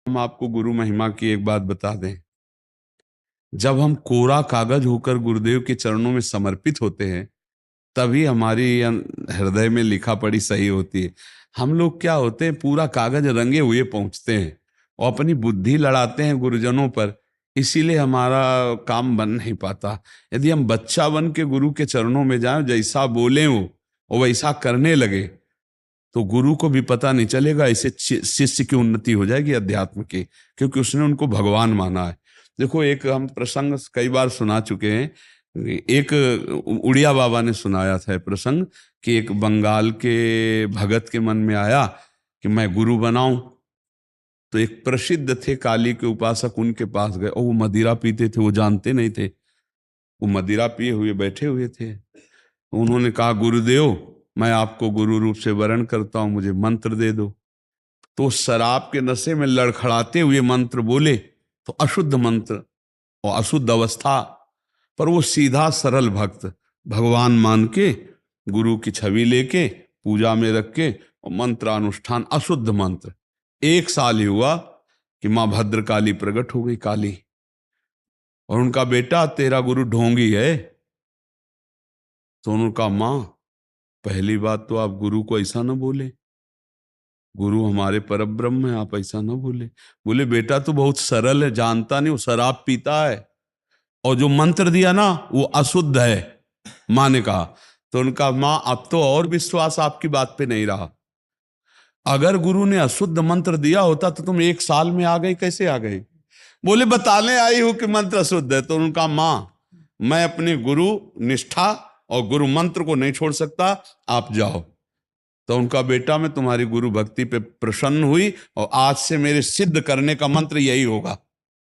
हम आपको गुरु महिमा की एक बात बता दें। जब हम कोरा कागज होकर गुरुदेव के चरणों में समर्पित होते हैं, तभी हमारी हृदय में लिखा पढ़ी सही होती है। हम लोग क्या होते हैं, पूरा कागज रंगे हुए पहुंचते हैं और अपनी बुद्धि लड़ाते हैं गुरुजनों पर। इसीलिए हमारा काम बन नहीं पाता। यदि हम बच्चा बन के गुरु के चरणों में जाएं, जैसा बोले वो और वैसा करने लगे, तो गुरु को भी पता नहीं चलेगा। ऐसे शिष्य की उन्नति हो जाएगी अध्यात्म की, क्योंकि उसने उनको भगवान माना है। देखो, एक हम प्रसंग कई बार सुना चुके हैं। एक उड़िया बाबा ने सुनाया था प्रसंग कि एक बंगाल के भगत के मन में आया कि मैं गुरु बनाऊं। तो एक प्रसिद्ध थे काली के उपासक, उनके पास गए और वो मदिरा पीते थे। वो जानते नहीं थे, वो मदिरा पिए हुए बैठे हुए थे। उन्होंने कहा, गुरुदेव, मैं आपको गुरु रूप से वरण करता हूं, मुझे मंत्र दे दो। तो शराब के नशे में लड़खड़ाते हुए मंत्र बोले, तो अशुद्ध मंत्र और अशुद्ध अवस्था। पर वो सीधा सरल भक्त भगवान मान के गुरु की छवि लेके पूजा में रख के और मंत्रानुष्ठान, अशुद्ध मंत्र। 1 साल ही हुआ कि मां भद्रकाली प्रकट हो गई, काली। और उनका बेटा, तेरा गुरु ढोंगी है। तो उनका, मां, पहली बात तो आप गुरु को ऐसा ना बोले, गुरु हमारे परब्रह्म है, आप ऐसा ना बोले। बोले, बेटा तो बहुत सरल है, जानता नहीं, वो शराब पीता है और जो मंत्र दिया ना वो अशुद्ध है। मां ने कहा। तो उनका, मां, अब तो और विश्वास आपकी बात पे नहीं रहा। अगर गुरु ने अशुद्ध मंत्र दिया होता तो तुम 1 साल में आ गई, कैसे आ गई? बोले, बताने आई हूं कि मंत्र अशुद्ध है। तो उनका, मां, मैं अपने गुरु निष्ठा और गुरु मंत्र को नहीं छोड़ सकता, आप जाओ। तो उनका बेटा, मैं तुम्हारी गुरु भक्ति पे प्रसन्न हुई और आज से मेरे सिद्ध करने का मंत्र यही होगा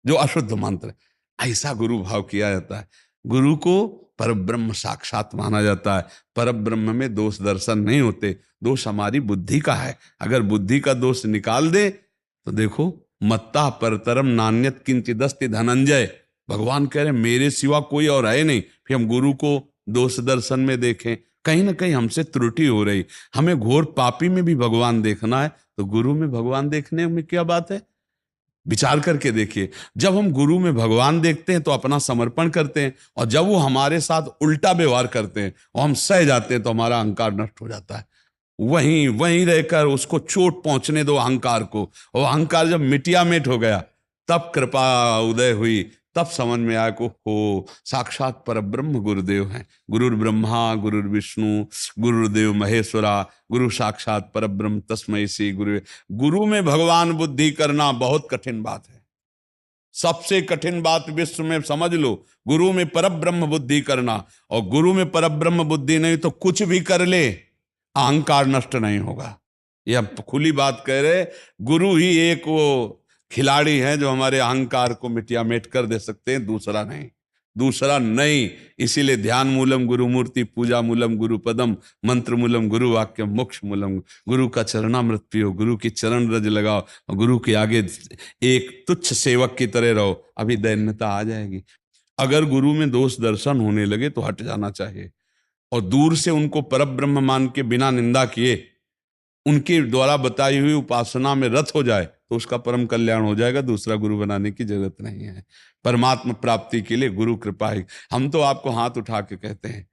जो अशुद्ध मंत्र। ऐसा गुरु भाव किया जाता है। गुरु को परब्रह्म साक्षात माना जाता है। परब्रह्म में दोष दर्शन नहीं होते, दोष हमारी बुद्धि का है। अगर बुद्धि का दोष निकाल दे तो देखो, मत्ता परतरम नान्यत किंचिदस्ति धनंजय। भगवान कह रहे मेरे सिवा कोई और है नहीं। फिर हम गुरु को दोष दर्शन में देखें, कहीं ना कहीं हमसे त्रुटि हो रही। हमें घोर पापी में भी भगवान देखना है, तो गुरु में भगवान देखने में क्या बात है? विचार करके देखिए। जब हम गुरु में भगवान देखते हैं तो अपना समर्पण करते हैं, और जब वो हमारे साथ उल्टा व्यवहार करते हैं और हम सह जाते हैं तो हमारा अहंकार नष्ट हो जाता है। वहीं वहीं रहकर उसको चोट पहुंचने दो अहंकार को, और अहंकार जब मिटिया मिट हो गया, तब कृपा उदय हुई। तब समझ में आया को हो साक्षात परब्रह्म गुरुदेव हैं। गुरुर् ब्रह्मा गुरुर्विष्णु गुरुदेव महेश्वरा, गुरु साक्षात परब्रह्म तस्मै श्री गुरु। गुरु में भगवान बुद्धि करना बहुत कठिन बात है। सबसे कठिन बात विश्व में, समझ लो, गुरु में परब्रह्म बुद्धि करना। और गुरु में परब्रह्म बुद्धि नहीं तो कुछ भी कर ले, अहंकार नष्ट नहीं होगा। यह खुली बात कह रहे। गुरु ही एक वो खिलाड़ी है जो हमारे अहंकार को मिटिया मेट कर दे सकते हैं, दूसरा नहीं, दूसरा नहीं। इसीलिए ध्यान मूलम गुरु मूर्ति, पूजा मूलम गुरु पदम, मंत्र मूलम गुरु वाक्य, मोक्ष मूलम। गुरु का चरणामृत पियो, गुरु की चरण रज लगाओ और गुरु के आगे एक तुच्छ सेवक की तरह रहो, अभी दैन्यता आ जाएगी। अगर गुरु में दोष दर्शन होने लगे तो हट जाना चाहिए, और दूर से उनको परब्रह्म मान के बिना निंदा किए उनके द्वारा बताई हुई उपासना में रत हो जाए तो उसका परम कल्याण हो जाएगा। दूसरा गुरु बनाने की जरूरत नहीं है। परमात्मा प्राप्ति के लिए गुरु कृपा ही। हम तो आपको हाथ उठा के कहते हैं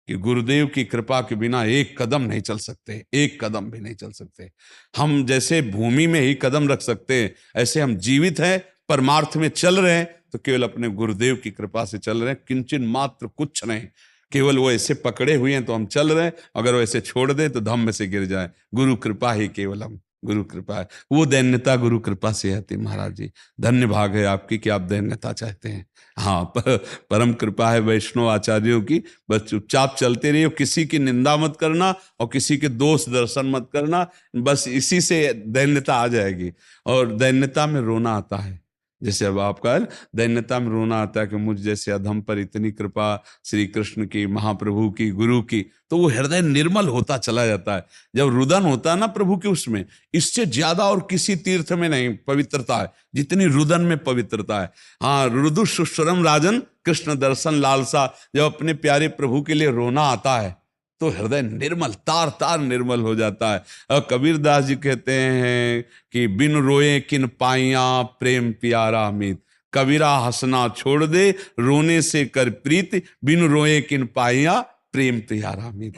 कि गुरुदेव की कृपा के बिना एक कदम नहीं चल सकते, एक कदम भी नहीं चल सकते। हम जैसे भूमि में ही कदम रख सकते हैं, ऐसे हम जीवित हैं, परमार्थ में चल रहे हैं तो केवल अपने गुरुदेव की कृपा से चल रहे हैं, किंचन मात्र कुछ नहीं। केवल वो ऐसे पकड़े हुए हैं तो हम चल रहे हैं, अगर वो ऐसे छोड़ दे तो धम्म से गिर जाए। गुरु कृपा ही केवल, हम गुरु कृपा है। वो दैन्यता गुरु कृपा से आती। महाराज जी, धन्य भाग है आपकी कि आप दैन्यता चाहते हैं। हाँ, परम कृपा है वैष्णव आचार्यों की। बस चुपचाप चलते रहिए, किसी की निंदा मत करना और किसी के दोष दर्शन मत करना। बस इसी से दैन्यता आ जाएगी। और दैन्यता में रोना आता है, जैसे अब आपका दैन्यता में रोना आता है कि मुझ जैसे अधम पर इतनी कृपा श्री कृष्ण की, महाप्रभु की, गुरु की, तो वो हृदय निर्मल होता चला जाता है। जब रुदन होता है ना प्रभु के, उसमें इससे ज्यादा और किसी तीर्थ में नहीं पवित्रता है जितनी रुदन में पवित्रता है। हाँ, रुदु सुश्रम राजन कृष्ण दर्शन लालसा। जब अपने प्यारे प्रभु के लिए रोना आता है तो हृदय निर्मल, तार तार निर्मल हो जाता है। और कबीर दास जी कहते हैं कि बिन रोए किन पाइया प्रेम प्यारा मीत, कबीरा हंसना छोड़ दे रोने से कर प्रीत, बिन रोए किन पाइया प्रेम प्यारा मीत।